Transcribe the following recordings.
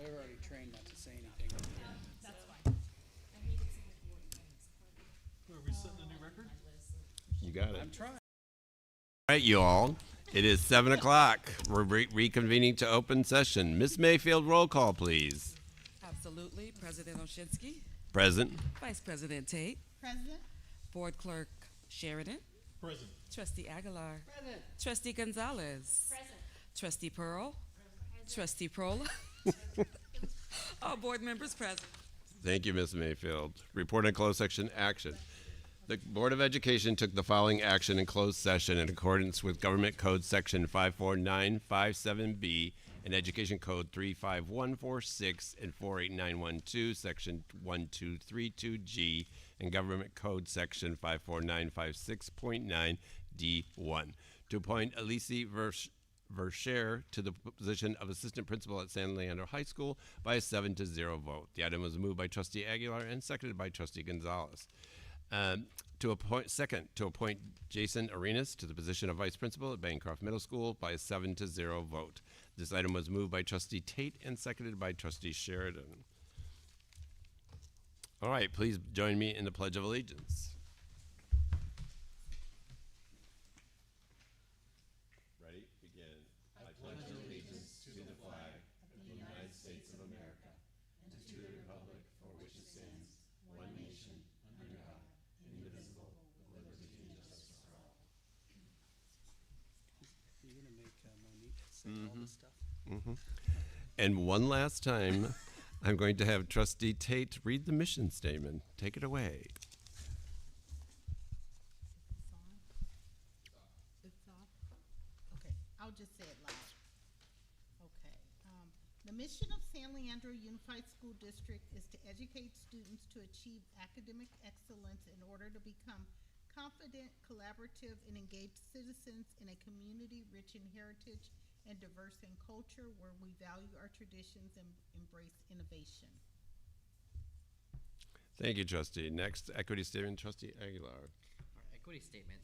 They're already trained not to say anything. That's fine. Are we setting a new record? You got it. I'm trying. All right, you all. It is 7 o'clock. We're reconvening to open session. Miss Mayfield, roll call, please. Absolutely. President Oshinsky, Present. Vice President Tate, President? Board Clerk Sheridan, Present. Trustee Aguilar, Present. Trustee Gonzalez, Present. Trustee Pearl, Trustee Prola. All board members present. Thank you, Miss Mayfield. Report on closed section action. The Board of Education took the following action in closed session in accordance with Government Code Section 54957B and Education Code 35146 and 48912, Section 1232G, and Government Code Section 54956.9D1 to appoint Elise Verscher to the position of Assistant Principal at San Leandro High School by a 7-0 vote. The item was moved by Trustee Aguilar and seconded by Trustee Gonzalez. To appoint Jason Arenas to the position of Vice Principal at Bancroft Middle School by a 7-0 vote. This item was moved by Trustee Tate and seconded by Trustee Sheridan. All right, please join me in the Pledge of Allegiance. Ready? Begin. I pledge allegiance to the flag of the United States of America and to the republic for which it stands, one nation, under God, indivisible, with liberty and justice for all. You're gonna make Monique say all this stuff. And one last time, I'm going to have Trustee Tate read the mission statement. Take it away. It's off? Okay, I'll just say it loud. Okay. The mission of San Leandro Unified School District is to educate students to achieve academic excellence in order to become confident, collaborative, and engaged citizens in a community rich in heritage and diverse in culture where we value our traditions and embrace innovation. Thank you, Trustee. Next, equity statement, Trustee Aguilar. Our equity statement.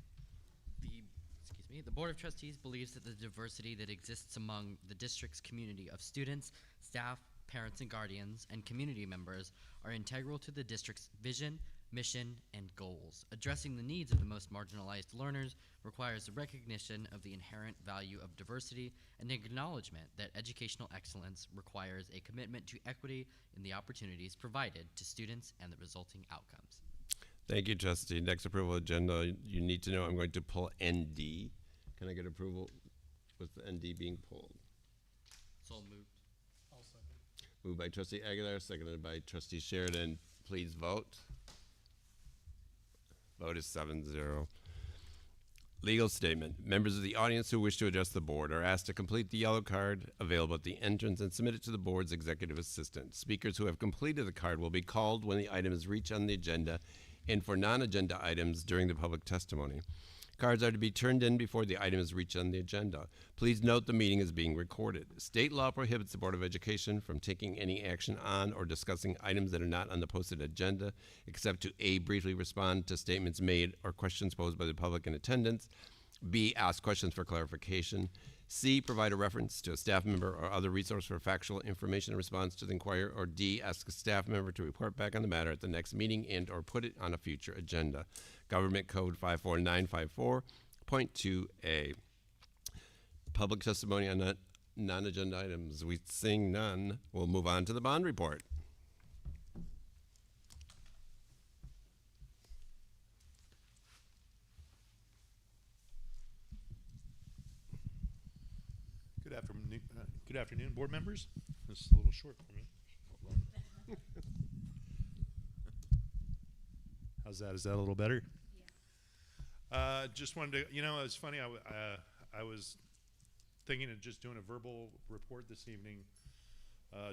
The Board of Trustees believes that the diversity that exists among the district's community of students, staff, parents and guardians, and community members are integral to the district's vision, mission, and goals. Addressing the needs of the most marginalized learners requires the recognition of the inherent value of diversity and acknowledgement that educational excellence requires a commitment to equity in the opportunities provided to students and the resulting outcomes. Thank you, Trustee. Next, approval agenda. You need to know I'm going to pull ND. Can I get approval with the ND being pulled? So moved. I'll second. Moved by Trustee Aguilar, seconded by Trustee Sheridan. Please vote. Vote is 7-0. Legal statement. Members of the audience who wish to address the board are asked to complete the yellow card available at the entrance and submit it to the board's executive assistant. Speakers who have completed the card will be called when the item is reached on the agenda and for non-agenda items during the public testimony. Cards are to be turned in before the item is reached on the agenda. Please note the meeting is being recorded. State law prohibits the Board of Education from taking any action on or discussing items that are not on the posted agenda, except to A, briefly respond to statements made or questions posed by the public in attendance, B, ask questions for clarification, C, provide a reference to a staff member or other resource for factual information in response to the inquiry, or D, ask a staff member to report back on the matter at the next meeting and or put it on a future agenda. Government Code 54954.2A. Public testimony on non-agenda items. We seeing none. We'll move on to the bond report. Good afternoon, board members. This is a little short for me. How's that? Is that a little better? Yeah. Just wanted to, it's funny. I was thinking of just doing a verbal report this evening,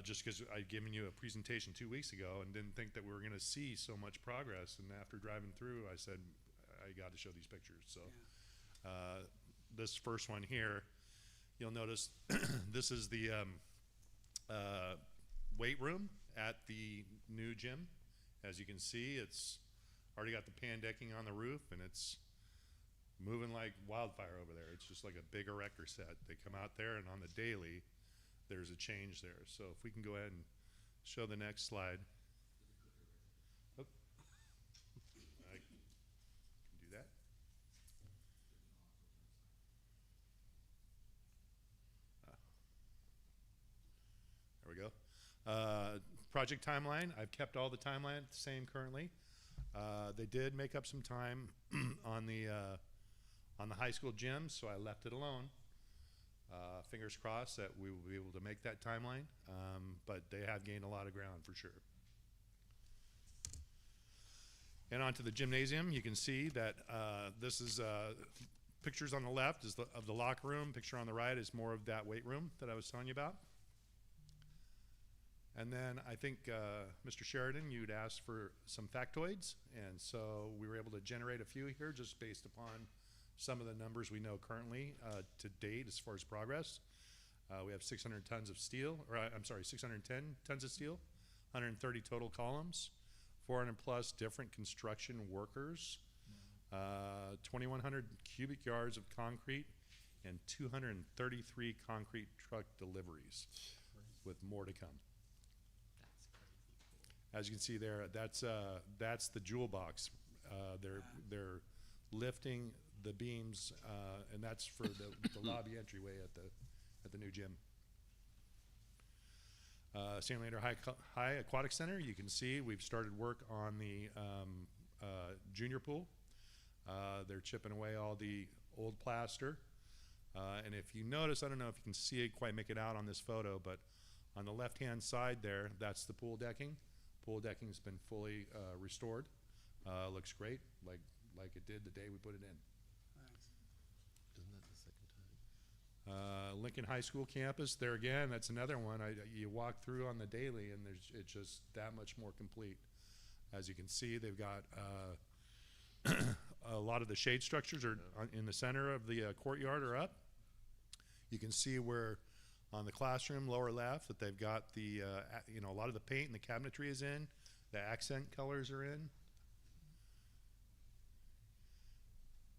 just because I'd given you a presentation 2 weeks ago and didn't think that we were going to see so much progress. And after driving through, I said, I got to show these pictures. So this first one here, you'll notice this is the weight room at the new gym. As you can see, it's already got the pan decking on the roof, and it's moving like wildfire over there. It's just like a big erector set. They come out there, and on the daily, there's a change there. So if we can go ahead and show the next slide. Oh. I can do that. There we go. Project timeline, I've kept all the timeline the same currently. They did make up some time on the high school gym, so I left it alone. Fingers crossed that we will be able to make that timeline, but they have gained a lot of ground for sure. And onto the gymnasium, you can see that this is pictures on the left is of the locker room. Picture on the right is more of that weight room that I was telling you about. And then I think, Mr. Sheridan, you'd asked for some factoids, and so we were able to generate a few here just based upon some of the numbers we know currently to date as far as progress. We have 600 tons of steel, or I'm sorry, 610 tons of steel, 130 total columns, 400 plus different construction workers, 2,100 cubic yards of concrete, and 233 concrete truck deliveries, with more to come. As you can see there, that's the jewel box. They're lifting the beams, and that's for the lobby entryway at the new gym. San Leandro High Aquatic Center. You can see we've started work on the junior pool. They're chipping away all the old plaster, and if you notice, I don't know if you can see it quite make it out on this photo, but on the left-hand side there, that's the pool decking. Pool decking's been fully restored. Looks great, like it did the day we put it in. Nice. Isn't that the second time? Lincoln High School campus, there again, that's another one. You walk through on the daily, and it's just that much more complete. As you can see, they've got a lot of the shade structures are in the center of the courtyard are up. You can see where on the classroom, lower left, that they've got the, a lot of the paint and the cabinetry is in. The accent colors are in.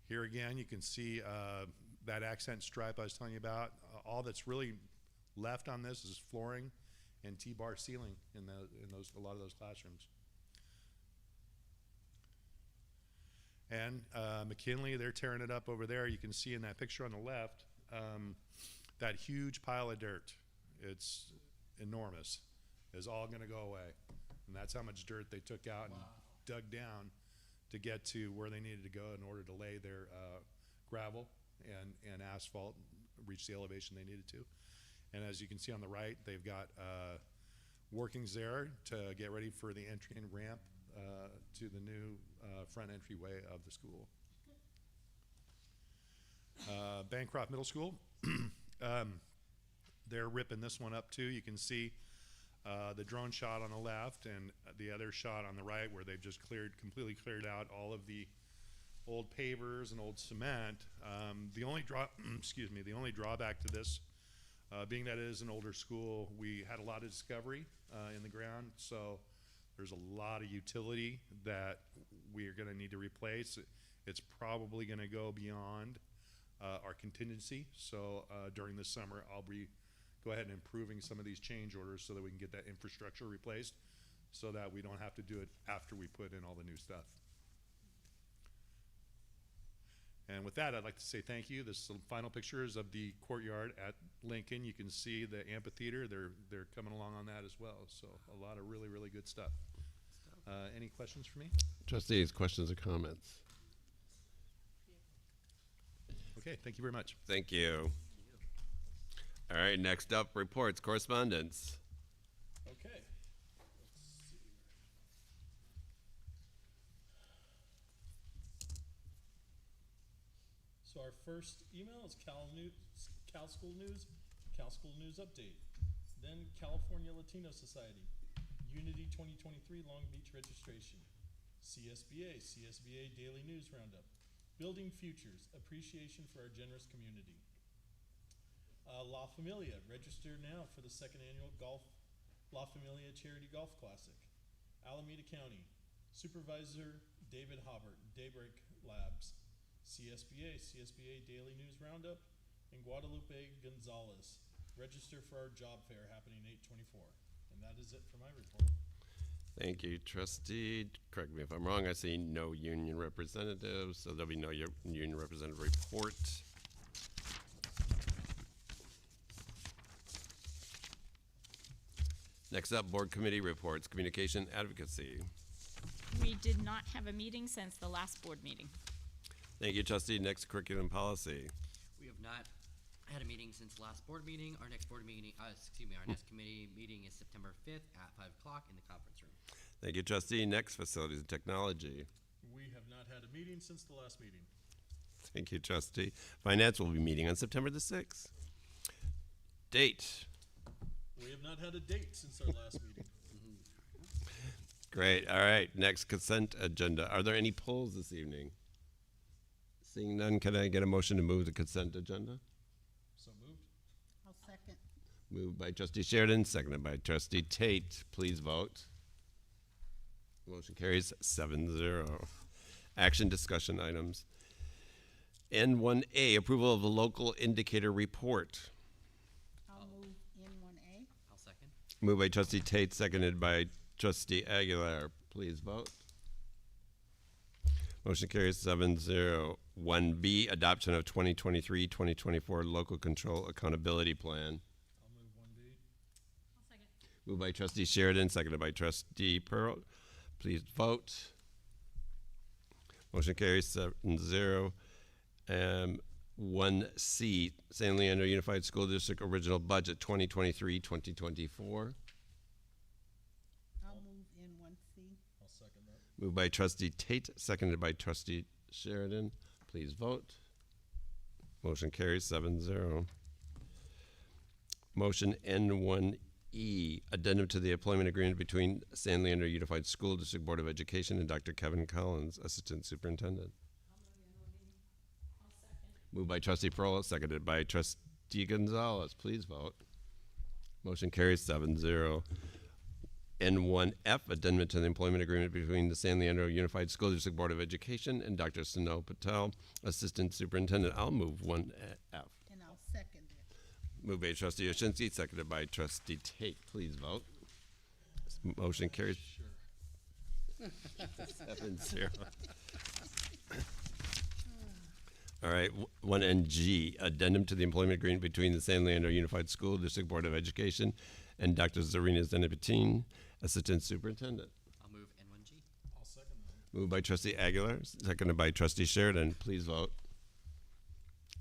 Here again, you can see that accent stripe I was telling you about. All that's really left on this is flooring and T-bar ceiling in a lot of those classrooms. And McKinley, they're tearing it up over there. You can see in that picture on the left, that huge pile of dirt, it's enormous, is all gonna go away. And that's how much dirt they took out and dug down to get to where they needed to go in order to lay their gravel and asphalt, reach the elevation they needed to. And as you can see on the right, they've got workings there to get ready for the entry and ramp to the new front entryway of the school. Bancroft Middle School. They're ripping this one up too. You can see the drone shot on the left and the other shot on the right where they've just completely cleared out all of the old pavers and old cement. The only drawback to this, being that it is an older school, we had a lot of discovery in the ground, so there's a lot of utility that we are going to need to replace. It's probably going to go beyond our contingency. So during this summer, I'll go ahead and improving some of these change orders so that we can get that infrastructure replaced so that we don't have to do it after we put in all the new stuff. And with that, I'd like to say thank you. This is some final pictures of the courtyard at Lincoln. You can see the amphitheater. They're coming along on that as well. So a lot of really, really good stuff. Any questions for me? Trustees, questions or comments? Okay, thank you very much. Thank you. All right, next up, reports, correspondence. Okay. Let's see. So our first email is Cal School News update. Then California Latino Society, Unity 2023 Long Beach registration. CSBA Daily News Roundup. Building Futures, appreciation for our generous community. La Familia, register now for the second annual La Familia Charity Golf Classic. Alameda County, Supervisor David Hobart, Daybreak Labs. CSBA Daily News Roundup, and Guadalupe Gonzalez, register for our job fair happening 8/24. And that is it for my report. Thank you, trustee. Correct me if I'm wrong. I see no union representatives, so there'll be no union representative report. Next up, board committee reports, communication advocacy. We did not have a meeting since the last board meeting. Thank you, trustee. Next, curriculum policy. We have not had a meeting since the last board meeting. Our next board meeting, our next committee meeting is September 5th at 5 o'clock in the conference room. Thank you, trustee. Next, facilities and technology. We have not had a meeting since the last meeting. Thank you, trustee. Finance will be meeting on September the 6th. Date. We have not had a date since our last meeting. Great. All right. Next, consent agenda. Are there any polls this evening? Seeing none, can I get a motion to move the consent agenda? So moved. I'll second. Moved by trustee Sheridan, seconded by trustee Tate. Please vote. Motion carries 7-0. Action discussion items. N1A, approval of the local indicator report. I'll move N1A. I'll second. Moved by trustee Tate, seconded by trustee Aguilar. Please vote. Motion carries 7-0. 1B, adoption of 2023-2024 local control accountability plan. I'll move 1B. I'll second. Moved by trustee Sheridan, seconded by trustee Pearl. Please vote. Motion carries 7-0. 1C, San Leandro Unified School District original budget 2023-2024. I'll move N1C. I'll second that. Moved by trustee Tate, seconded by trustee Sheridan. Please vote. Motion carries 7-0. Motion N1E, addendum to the employment agreement between San Leandro Unified School District Board of Education and Dr. Kevin Collins, Assistant Superintendent. Moved by trustee Pearl, seconded by trustee Gonzalez. Please vote. Motion carries 7-0. N1F, addendum to the employment agreement between the San Leandro Unified School District Board of Education and Dr. Sunil Patel, Assistant Superintendent. I'll move 1F. And I'll second it. Moved by trustee Oshinsky, seconded by trustee Tate. Please vote. Motion carries Sure. 7-0. All right, 1NG, addendum to the employment agreement between the San Leandro Unified School District Board of Education and Dr. Zarina Zenepatin, Assistant Superintendent. I'll move N1G. I'll second that. Moved by trustee Aguilar, seconded by trustee Sheridan. Please vote.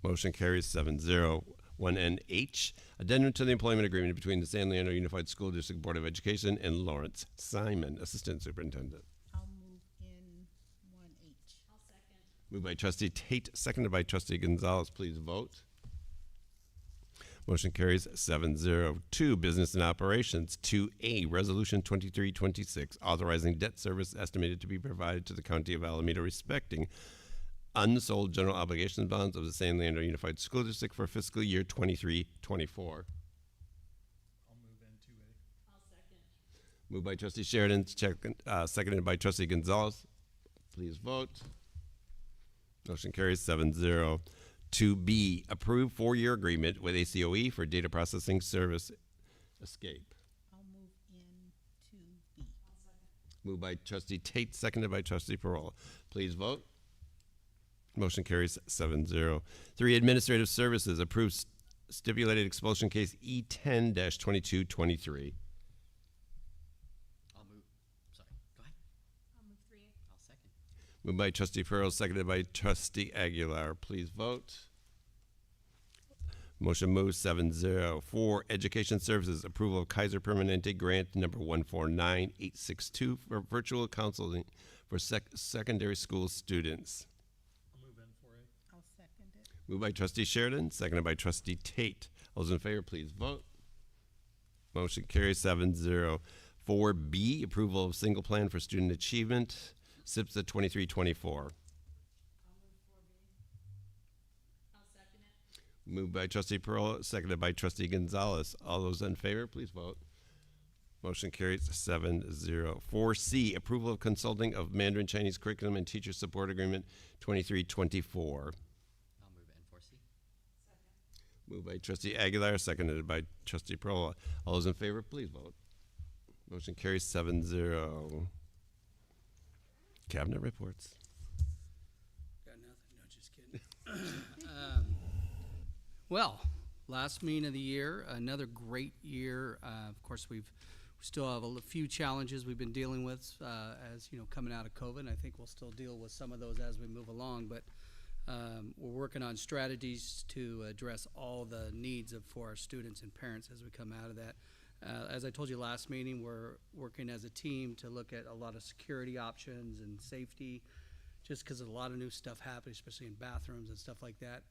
Motion carries 7-0. 1NH, addendum to the employment agreement between the San Leandro Unified School District Board of Education and Lawrence Simon, Assistant Superintendent. I'll move N1H. I'll second. Moved by trustee Tate, seconded by trustee Gonzalez. Please vote. Motion carries 7-0. 2, business and operations. 2A, resolution 2326, authorizing debt service estimated to be provided to the county of Alameda respecting unsold general obligation bonds of the San Leandro Unified School District for fiscal year 23-24. I'll move N2A. I'll second. Moved by trustee Sheridan, seconded by trustee Gonzalez. Please vote. Motion carries 7-0. 2B, approve 4-year agreement with ACOE for data processing service Escape. I'll move N2B. I'll second. Moved by trustee Tate, seconded by trustee Parola. Please vote. Motion carries 7-0. 3, administrative services, approve stipulated expulsion case E10-2223. I'll move. Sorry. Go ahead. I'll move 3A. I'll second. Moved by trustee Farrell, seconded by trustee Aguilar. Please vote. Motion moves 7-0. 4, education services, approval of Kaiser Permanente grant number 149862 for virtual counseling for secondary school students. I'll move N4A. I'll second it. Moved by trustee Sheridan, seconded by trustee Tate. All those in favor, please vote. Motion carries 7-0. 4B, approval of single plan for student achievement, SIPSA 2324. I'll move 4B. I'll second it. Moved by trustee Pearl, seconded by trustee Gonzalez. All those in favor, please vote. Motion carries 7-0. 4C, approval of consulting of Mandarin Chinese curriculum and teacher support agreement 2324. I'll move N4C. Second. Moved by trustee Aguilar, seconded by trustee Pearl. All those in favor, please vote. Motion carries 7-0. Cabinet reports. Got nothing, no, just kidding. Well, last meeting of the year, another great year. Of course, we still have a few challenges we've been dealing with, as you know, coming out of COVID. And I think we'll still deal with some of those as we move along, but we're working on strategies to address all the needs for our students and parents as we come out of that. As I told you last meeting, we're working as a team to look at a lot of security options and safety, just because of a lot of new stuff happening, especially in bathrooms and stuff like that.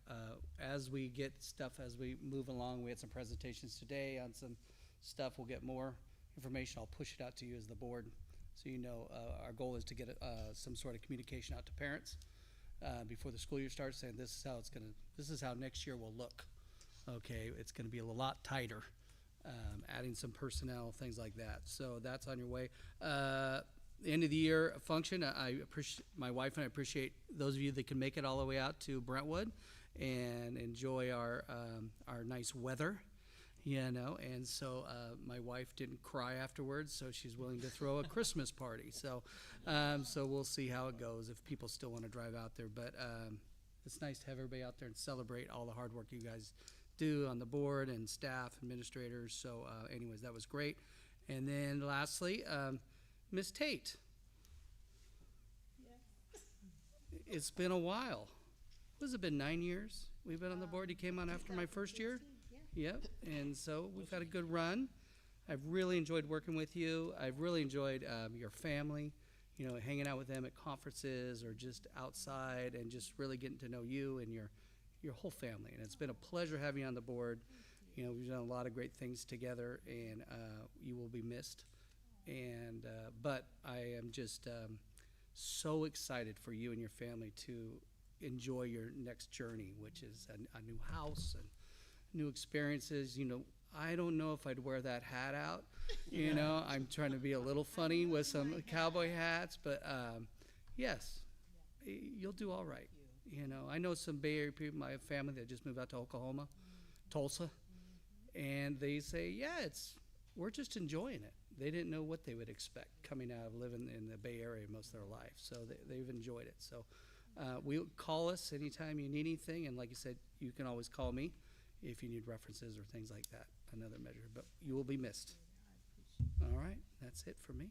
As we get stuff, as we move along, we had some presentations today on some stuff. We'll get more information. I'll push it out to you as the board, so you know. Our goal is to get some sort of communication out to parents before the school year starts, saying this is how next year will look. Okay, it's gonna be a lot tighter. Adding some personnel, things like that. So that's on your way. End of the year function. I appreciate my wife and I appreciate those of you that can make it all the way out to Brentwood and enjoy our nice weather. You know, and so my wife didn't cry afterwards, so she's willing to throw a Christmas party. So, so we'll see how it goes if people still want to drive out there. But it's nice to have everybody out there and celebrate all the hard work you guys do on the board and staff, administrators. So anyways, that was great. And then lastly, Miss Tate. It's been a while. What has it been, 9 years? We've been on the board. You came on after my first year? Yep. And so we've had a good run. I've really enjoyed working with you. I've really enjoyed your family, you know, hanging out with them at conferences or just outside and just really getting to know you and your whole family. And it's been a pleasure having you on the board. You know, we've done a lot of great things together, and you will be missed. And but I am just so excited for you and your family to enjoy your next journey, which is a new house and new experiences. You know, I don't know if I'd wear that hat out. You know, I'm trying to be a little funny with some cowboy hats, but yes, you'll do all right. You know, I know some Bay Area people, my family that just moved out to Oklahoma, Tulsa, and they say, yeah, we're just enjoying it. They didn't know what they would expect coming out of living in the Bay Area most of their life, so they've enjoyed it. So call us anytime you need anything, and like you said, you can always call me if you need references or things like that, another measure, but you will be missed. All right, that's it for me.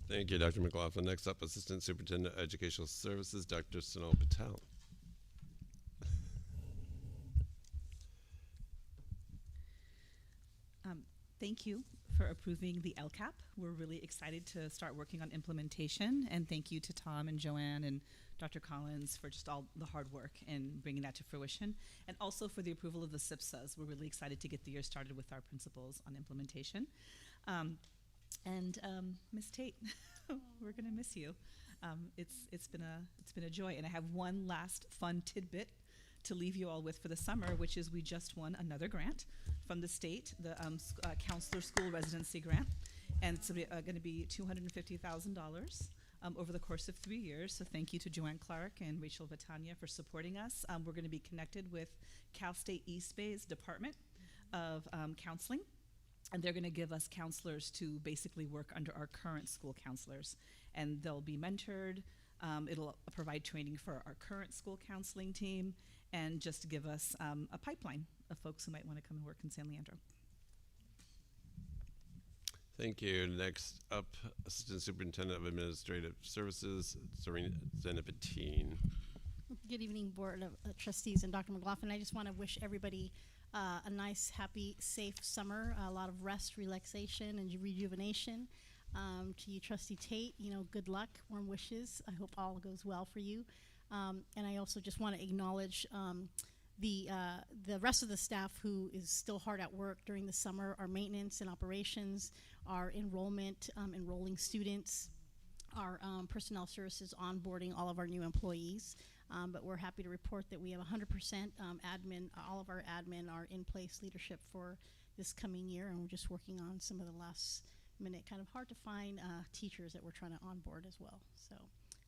Thank you, Dr. McLaughlin. Next up, Assistant Superintendent of Educational Services, Dr. Sunil Patel. Thank you for approving the LCAP. We're really excited to start working on implementation, and thank you to Tom and Joanne and Dr. Collins for just all the hard work and bringing that to fruition, and also for the approval of the SIPSAs. We're really excited to get the year started with our principals on implementation. Ms. Tate, we're gonna miss you. It's been a joy, and I have one last fun tidbit to leave you all with for the summer, which is we just won another grant from the state, the Counselor School Residency Grant, and it's going to be $250,000 over the course of 3 years. So thank you to Joanne Clark and Rachel Vitania for supporting us. We're going to be connected with Cal State East Bay's Department of Counseling, and they're going to give us counselors to basically work under our current school counselors, and they'll be mentored. It'll provide training for our current school counseling team, and just give us a pipeline of folks who might want to come and work in San Leandro. Thank you. Next up, Assistant Superintendent of Administrative Services, Zena Bettine. Good evening, Board of Trustees and Dr. McLaughlin. I just want to wish everybody a nice, happy, safe summer, a lot of rest, relaxation, and rejuvenation. To you, Trustee Tate, you know, good luck, warm wishes. I hope all goes well for you. And I also just want to acknowledge the rest of the staff who is still hard at work during the summer, our maintenance and operations, our enrollment, enrolling students, our personnel services onboarding all of our new employees. But we're happy to report that we have 100% admin, all of our admin are in place leadership for this coming year, and we're just working on some of the last minute, kind of hard to find teachers that we're trying to onboard as well. So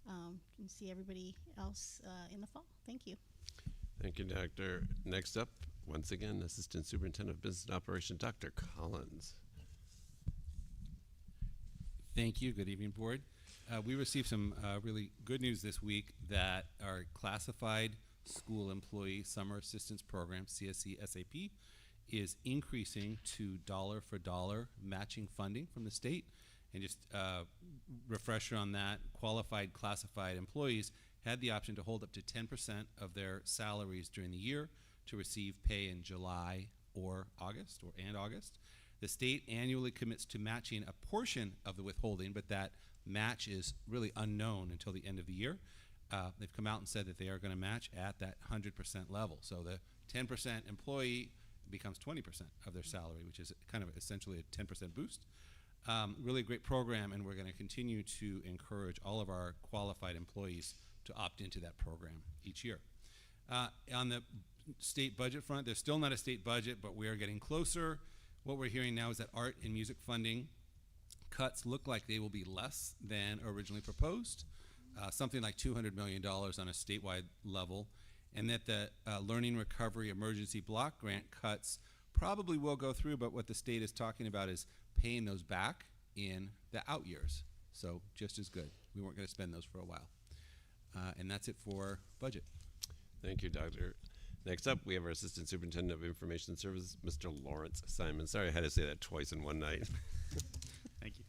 you can see everybody else in the fall. Thank you. Thank you, Doctor. Next up, once again, Assistant Superintendent of Business and Operations, Dr. Collins. Thank you. Good evening, Board. We received some really good news this week that our classified school employee summer assistance program, CSC SAP, is increasing to dollar for dollar matching funding from the state. And just refresher on that, qualified classified employees had the option to hold up to 10% of their salaries during the year to receive pay in July or August, and August. The state annually commits to matching a portion of the withholding, but that match is really unknown until the end of the year. They've come out and said that they are going to match at that 100% level. So the 10% employee becomes 20% of their salary, which is kind of essentially a 10% boost. Really a great program, and we're going to continue to encourage all of our qualified employees to opt into that program each year. On the state budget front, there's still not a state budget, but we are getting closer. What we're hearing now is that art and music funding cuts look like they will be less than originally proposed, something like $200 million on a statewide level, and that the Learning Recovery Emergency Block Grant cuts probably will go through, but what the state is talking about is paying those back in the out years. So just as good. We weren't going to spend those for a while. And that's it for budget. Thank you, Doctor. Next up, we have our Assistant Superintendent of Information Services, Mr. Lawrence Simon. Sorry I had to say that twice in one night. Thank you.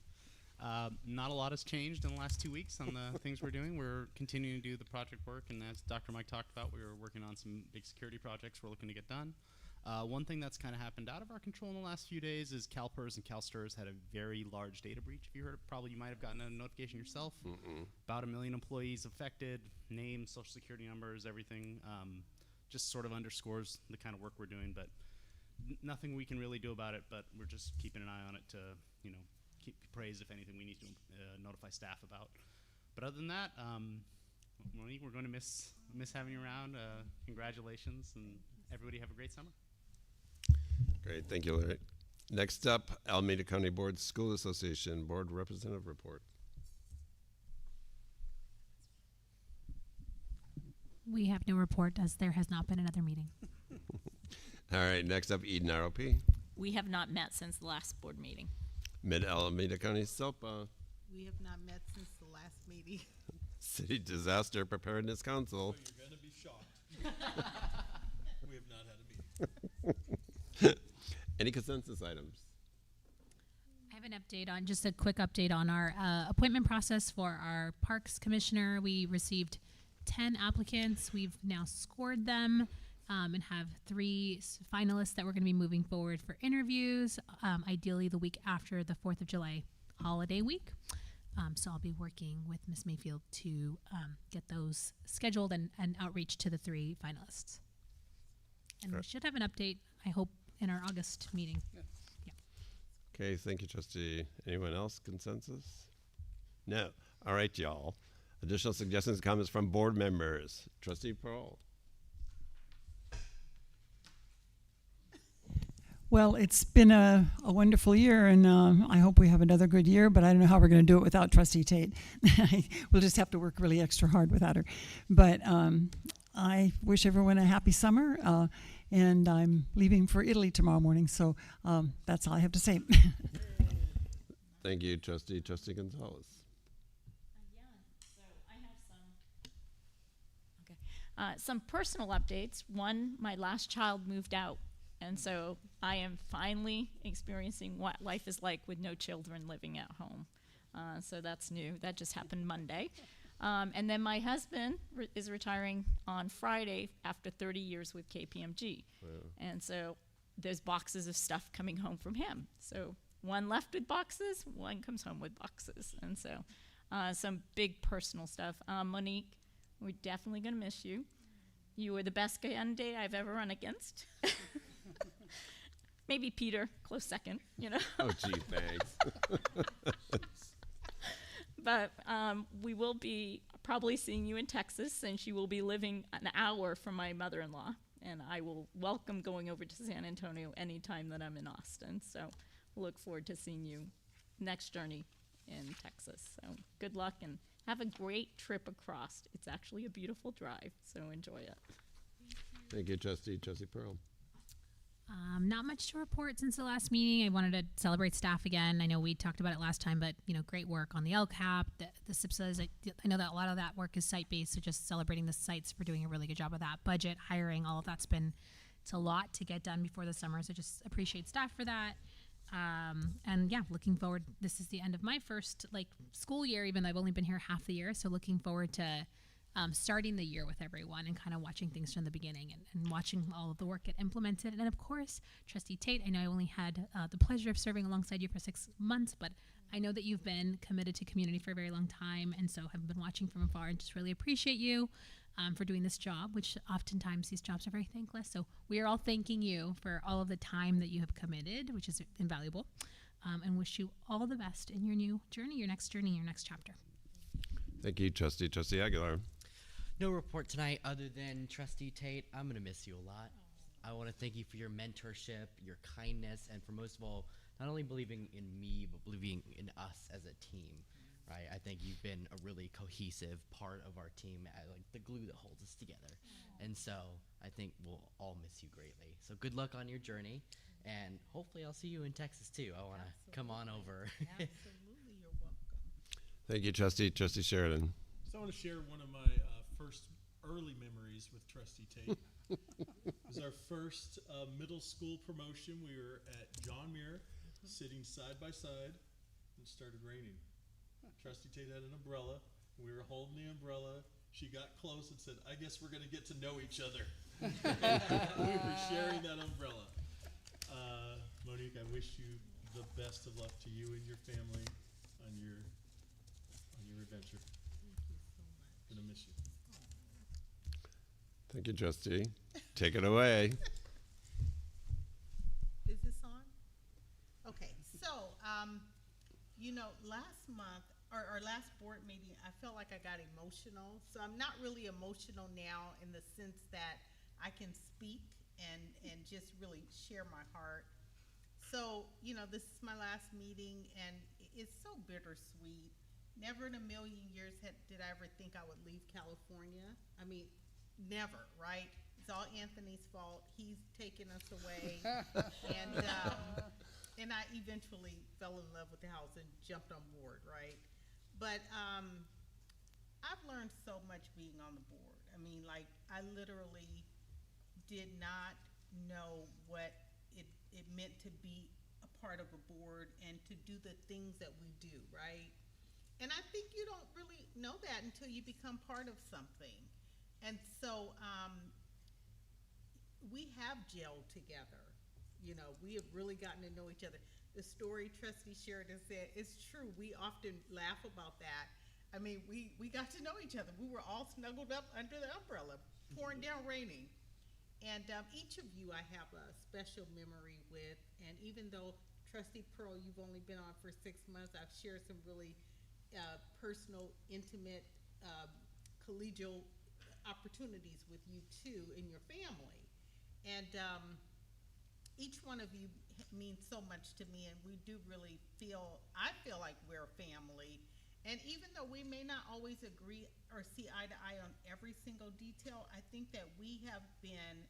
Not a lot has changed in the last 2 weeks on the things we're doing. We're continuing to do the project work, and as Dr. Mike talked about, we were working on some big security projects we're looking to get done. One thing that's kind of happened out of our control in the last few days is CalPERS and CalSTRS had a very large data breach. If you heard it, probably you might have gotten a notification yourself. About 1 million employees affected, names, social security numbers, everything. Just sort of underscores the kind of work we're doing, but nothing we can really do about it, but we're just keeping an eye on it to, keep praise if anything we need to notify staff about. But other than that, Monique, we're going to miss having you around. Congratulations, and everybody have a great summer. Great, thank you, Larry. Next up, Alameda County Board School Association Board Representative Report. We have no report as there has not been another meeting. All right, next up, Eden ROP. We have not met since the last board meeting. Mid-Alameda County SOPA. We have not met since the last meeting. City Disaster Preparedness Council. So you're going to be shocked. We have not had a meeting. Any consensus items? I have an update on, just a quick update on our appointment process for our Parks Commissioner. We received 10 applicants. We've now scored them and have 3 finalists that we're going to be moving forward for interviews, ideally the week after the 4th of July holiday week. So I'll be working with Ms. Mayfield to get those scheduled and outreach to the 3 finalists. And we should have an update, I hope, in our August meeting. Yeah. Okay, thank you, Trustee. Anyone else? Consensus? No. All right, y'all. Additional suggestions, comments from board members. Trustee Pearl. Well, it's been a wonderful year, and I hope we have another good year, but I don't know how we're going to do it without Trustee Tate. We'll just have to work really extra hard without her. But I wish everyone a happy summer, and I'm leaving for Italy tomorrow morning, so that's all I have to say. Thank you, Trustee. Trustee Gonzalez. So I have some personal updates. One, my last child moved out, and so I am finally experiencing what life is like with no children living at home. So that's new. That just happened Monday. And then my husband is retiring on Friday after 30 years with KPMG. Wow. And so there's boxes of stuff coming home from him. So one left with boxes, one comes home with boxes. And so some big personal stuff. Monique, we're definitely going to miss you. You were the best candidate I've ever run against. Maybe Peter, close second, Oh, gee, thanks. But we will be probably seeing you in Texas, since you will be living an hour from my mother-in-law. And I will welcome going over to San Antonio anytime that I'm in Austin. So look forward to seeing you next journey in Texas. So good luck and have a great trip across. It's actually a beautiful drive, so enjoy it. Thank you, Trustee Pearl. Not much to report since the last meeting. I wanted to celebrate staff again. I know we talked about it last time, but great work on the LCAP, the SIPSAs. I know that a lot of that work is site-based, so just celebrating the sites for doing a really good job of that. Budget, hiring, all of that's it's a lot to get done before the summer, so just appreciate staff for that. And yeah, looking forward. This is the end of my first school year, even though I've only been here half the year. So looking forward to starting the year with everyone and kind of watching things from the beginning and watching all of the work get implemented. And of course, Trustee Tate, I know I only had the pleasure of serving alongside you for 6 months, but I know that you've been committed to community for a very long time, and so have been watching from afar and just really appreciate you for doing this job, which oftentimes these jobs are very thankless. So we are all thanking you for all of the time that you have committed, which is invaluable, and wish you all the best in your new journey, your next chapter. Thank you, Trustee Aguilar. No report tonight other than Trustee Tate. I'm going to miss you a lot. I want to thank you for your mentorship, your kindness, and for most of all, not only believing in me, but believing in us as a team, right? I think you've been a really cohesive part of our team, like the glue that holds us together. And so I think we'll all miss you greatly. So good luck on your journey, and hopefully I'll see you in Texas too. I want to come on over. Absolutely, you're welcome. Thank you, Trustee Sheridan. So I want to share one of my first early memories with Trustee Tate. It was our first middle school promotion. We were at John Muir, sitting side by side, and it started raining. Trustee Tate had an umbrella. We were holding the umbrella. She got close and said, "I guess we're going to get to know each other." We were sharing that umbrella. Monique, I wish you the best of luck to you and your family on your adventure. Gonna miss you. Thank you, Trustee. Take it away. Is this on? Okay, so, last month, or last board meeting, I felt like I got emotional. So I'm not really emotional now in the sense that I can speak and just really share my heart. So, this is my last meeting, and it's so bittersweet. Never in a million years did I ever think I would leave California. I mean, never, right? It's all Anthony's fault. He's taken us away. And I eventually fell in love with the house and jumped on board, right? But I've learned so much being on the board. I mean, I literally did not know what it meant to be a part of a board and to do the things that we do, right? And I think you don't really know that until you become part of something. And so we have gelled together. We have really gotten to know each other. The story Trustee Sheridan said is true. We often laugh about that. I mean, we got to know each other. We were all snuggled up under the umbrella, pouring down raining. And each of you I have a special memory with. And even though, Trustee Pearl, you've only been on for 6 months, I've shared some really personal, intimate, collegial opportunities with you too in your family. And each one of you means so much to me, and we do really I feel like we're a family. And even though we may not always agree or see eye to eye on every single detail, I think that we have been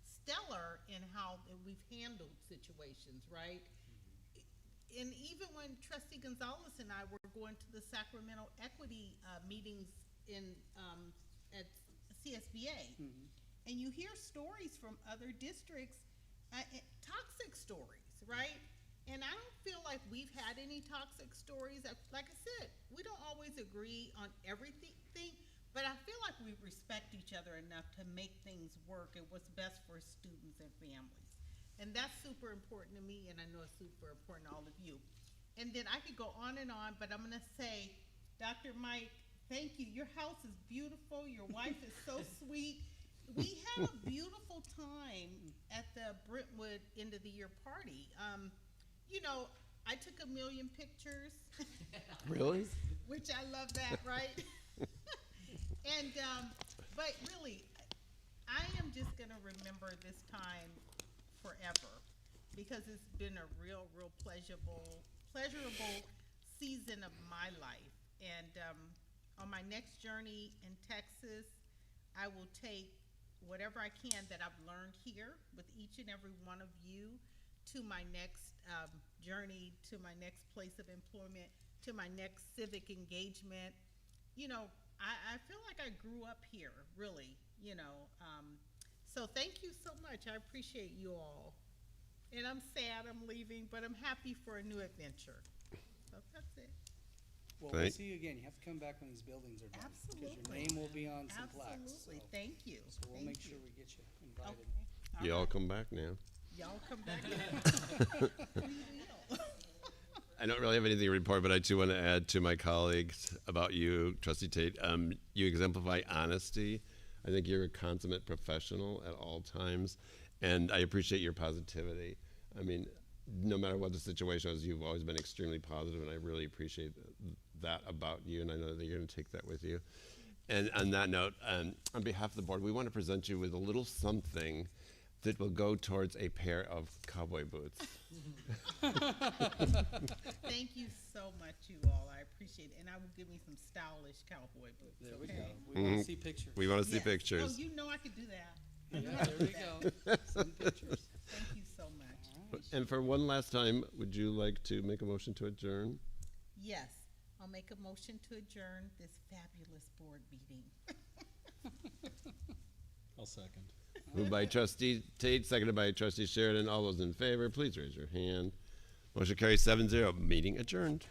stellar in how we've handled situations, right? And even when Trustee Gonzalez and I were going to the Sacramento Equity meetings at CSBA, and you hear stories from other districts, toxic stories, right? And I don't feel like we've had any toxic stories. Like I said, we don't always agree on everything, but I feel like we respect each other enough to make things work and what's best for students and families. And that's super important to me, and I know it's super important to all of you. And then I could go on and on, but I'm going to say, Dr. Mike, thank you. Your house is beautiful. Your wife is so sweet. We had a beautiful time at the Brentwood end of the year party. I took 1 million pictures. Really? Which I love that, right? And, but really, I am just going to remember this time forever, because it's been a real pleasurable season of my life. And on my next journey in Texas, I will take whatever I can that I've learned here with each and every one of you to my next journey, to my next place of employment, to my next civic engagement. You know, I feel like I grew up here, really, you know. So thank you so much. I appreciate you all. And I'm sad I'm leaving, but I'm happy for a new adventure. So that's it. Well, Thank- we'll see you again. You have to come back when these buildings are done. Because Absolutely. your name will be on some plaques. Absolutely. So, Thank you. so we'll Thank make you. sure we get you invited. Okay. You all right. come back now. Y'all come back. We will. I don't really have anything to report, but I too want to add to my colleagues about you, Trustee Tate. You exemplify honesty. I think you're a consummate professional at all times, and I appreciate your positivity. I mean, no matter what the situation is, you've always been extremely positive, and I really appreciate that about you, and I know that you're going to take that with you. And on that note, on behalf of the board, we want to present you with a little something that will go towards a pair of cowboy boots. Thank you so much, you all. I appreciate it. And I will give me some stylish cowboy boots. There we okay? go. We want to see pictures. We want to see Yes. pictures. Oh, you know I could do that. Yeah, there we go. Some pictures. Thank you so much. And for one last time, would you like to make a motion to adjourn? Yes, I'll make a motion to adjourn this fabulous board meeting. I'll second. Moved by Trustee Tate, seconded by Trustee Sheridan. All those in favor, please raise your hand. Motion carries 7-0. Meeting adjourned.